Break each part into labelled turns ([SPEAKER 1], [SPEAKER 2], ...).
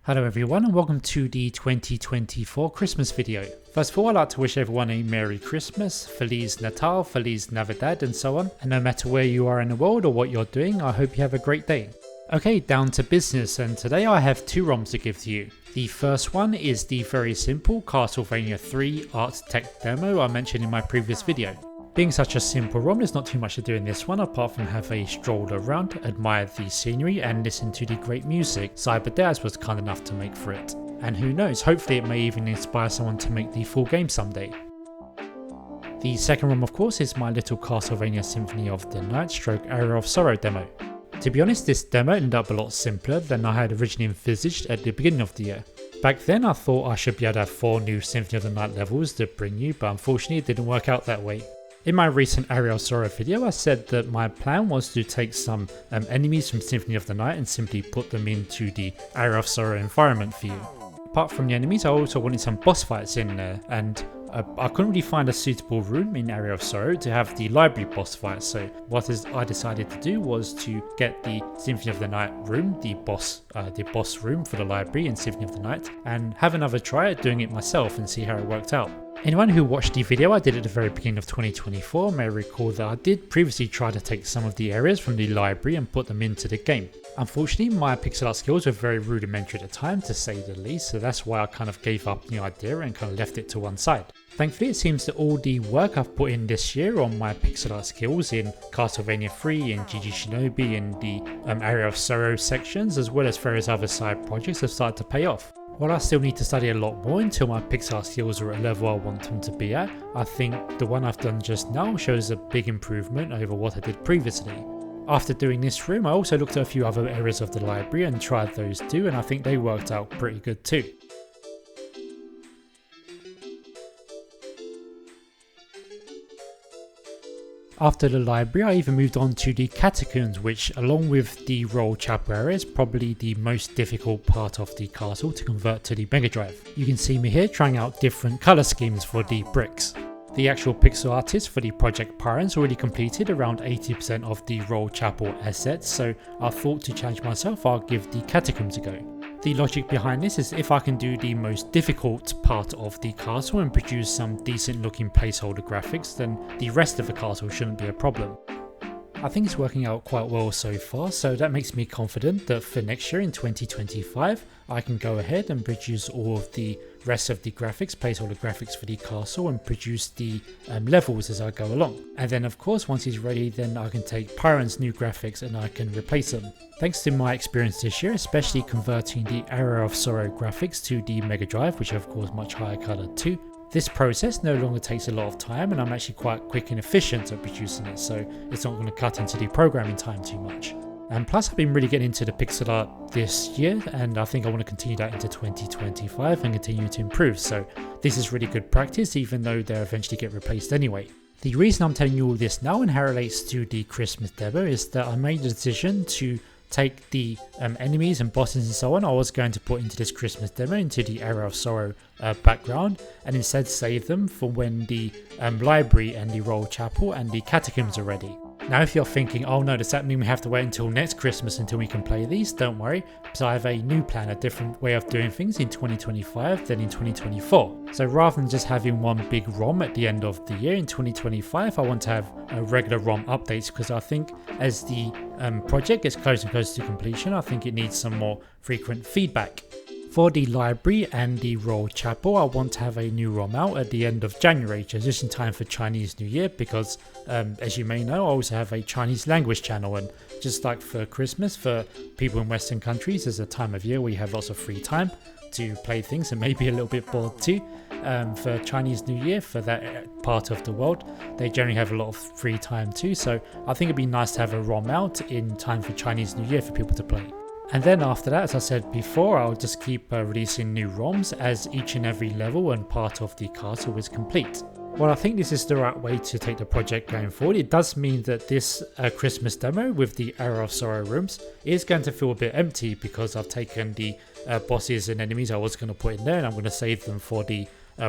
[SPEAKER 1] Hello everyone and welcome to the 2024 Christmas video. First of all, I'd like to wish everyone a Merry Christmas, Feliz Natal, Feliz Navidad and so on. And no matter where you are in the world or what you're doing, I hope you have a great day. Okay, down to business, and today I have two ROMs to give to you. The first one is the very simple Castlevania 3 art tech demo I mentioned in my previous video. Being such a simple ROM, there's not too much to do in this one apart from have a stroll around, admire the scenery and listen to the great music CyberDaz was kind enough to make for it. And who knows, hopefully it may even inspire someone to make the full game someday. The second ROM of course is my little Castlevania Symphony of the Night / Aria of Sorrow demo. To be honest, this demo ended up a lot simpler than I had originally envisaged at the beginning of the year. Back then I thought I should be able to have 4 new Symphony of the Night levels to bring you, but unfortunately it didn't work out that way. In my recent Aria of Sorrow video I said that my plan was to take some enemies from Symphony of the Night and simply put them into the Aria of Sorrow environment for you. Apart from the enemies I also wanted some boss fights in there, and I couldn't really find a suitable room in Aria of Sorrow to have the library boss fight, so what I decided to do was to get the Symphony of the Night room, the boss room for the library in Symphony of the Night, and have another try at doing it myself and see how it worked out. Anyone who watched the video I did at the very beginning of 2024 may recall that I did previously try to take some of the areas from the library and put them into the game. Unfortunately, my pixel art skills were very rudimentary at the time, to say the least, so that's why I kind of gave up the idea and kind of left it to one side. Thankfully, it seems that all the work I've put in this year on my pixel art skills in Castlevania 3, in GG Shinobi, in the Aria of Sorrow sections, as well as various other side projects have started to pay off. While I still need to study a lot more until my pixel art skills are at a level I want them to be at, I think the one I've done just now shows a big improvement over what I did previously. After doing this room, I also looked at a few other areas of the library and tried those too, and I think they worked out pretty good too. After the library, I even moved on to the catacombs, which along with the Royal Chapel area is probably the most difficult part of the castle to convert to the Mega Drive. You can see me here trying out different colour schemes for the bricks. The actual pixel artist for the Project Pyrans already completed around 80% of the Royal Chapel assets, so I thought to challenge myself I'll give the catacombs a go. The logic behind this is if I can do the most difficult part of the castle and produce some decent looking placeholder graphics, then the rest of the castle shouldn't be a problem. I think it's working out quite well so far, so that makes me confident that for next year in 2025 I can go ahead and produce all of the rest of the graphics, placeholder graphics for the castle, and produce the levels as I go along. And then of course once he's ready, then I can take Pyron's new graphics and I can replace them. Thanks to my experience this year, especially converting the Aria of Sorrow graphics to the Mega Drive, which are of course much higher colored too, this process no longer takes a lot of time and I'm actually quite quick and efficient at producing it, so it's not going to cut into the programming time too much. And plus I've been really getting into the pixel art this year, and I think I want to continue that into 2025 and continue to improve, so this is really good practice even though they'll eventually get replaced anyway. The reason I'm telling you all this now and how it relates to the Christmas demo is that I made the decision to take the enemies and bosses and so on I was going to put into this Christmas demo into the Aria of Sorrow background, and instead save them for when the library and the Royal Chapel and the catacombs are ready. Now if you're thinking, oh no, does that mean we have to wait until next Christmas until we can play these? Don't worry, because I have a new plan, a different way of doing things in 2025 than in 2024. So rather than just having one big ROM at the end of the year in 2025, I want to have regular ROM updates, because I think as the project gets closer and closer to completion, I think it needs some more frequent feedback. For the library and the Royal Chapel, I want to have a new ROM out at the end of January, just in time for Chinese New Year, because as you may know I also have a Chinese language channel, and just like for Christmas, for people in Western countries there's a time of year where you have lots of free time to play things and maybe a little bit bored too. For Chinese New Year, for that part of the world, they generally have a lot of free time too, so I think it'd be nice to have a ROM out in time for Chinese New Year for people to play. And then after that, as I said before, I'll just keep releasing new ROMs as each and every level and part of the castle is complete. While I think this is the right way to take the project going forward, it does mean that this Christmas demo with the Aria of Sorrow rooms is going to feel a bit empty, because I've taken the bosses and enemies I was going to put in there and I'm going to save them for the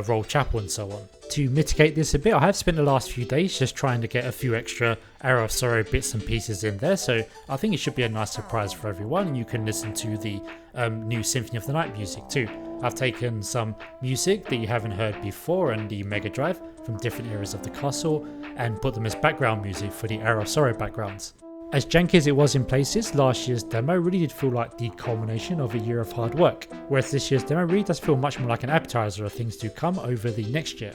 [SPEAKER 1] roll chapel and so on. To mitigate this a bit, I have spent the last few days just trying to get a few extra Aria of Sorrow bits and pieces in there, so I think it should be a nice surprise for everyone, and you can listen to the new Symphony of the Night music too. I've taken some music that you haven't heard before and the Mega Drive from different areas of the castle and put them as background music for the Aria of Sorrow backgrounds. As janky as it was in places, last year's demo really did feel like the culmination of a year of hard work, whereas this year's demo really does feel much more like an appetizer of things to come over the next year.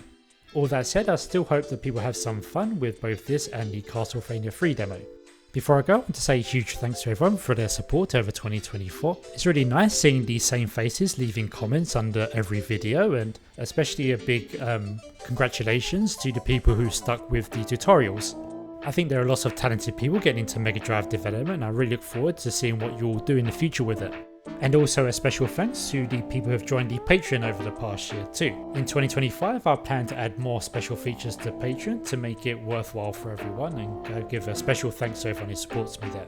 [SPEAKER 1] All that said, I still hope that people have some fun with both this and the Castlevania 3 demo. Before I go, I want to say a huge thanks to everyone for their support over 2024. It's really nice seeing these same faces leaving comments under every video, and especially a big congratulations to the people who stuck with the tutorials. I think there are lots of talented people getting into Mega Drive development, and I really look forward to seeing what you'll do in the future with it. And also a special thanks to the people who have joined the Patreon over the past year too. In 2025 I plan to add more special features to Patreon to make it worthwhile for everyone, and give a special thanks to everyone who supports me there.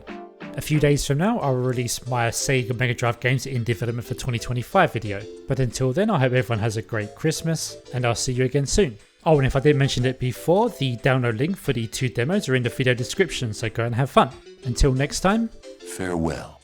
[SPEAKER 1] A few days from now I'll release my Sega Mega Drive games in development for 2025 video. But until then, I hope everyone has a great Christmas, and I'll see you again soon. Oh, and if I didn't mention it before, the download link for the 2 demos are in the video description, so go and have fun. Until next time,
[SPEAKER 2] farewell.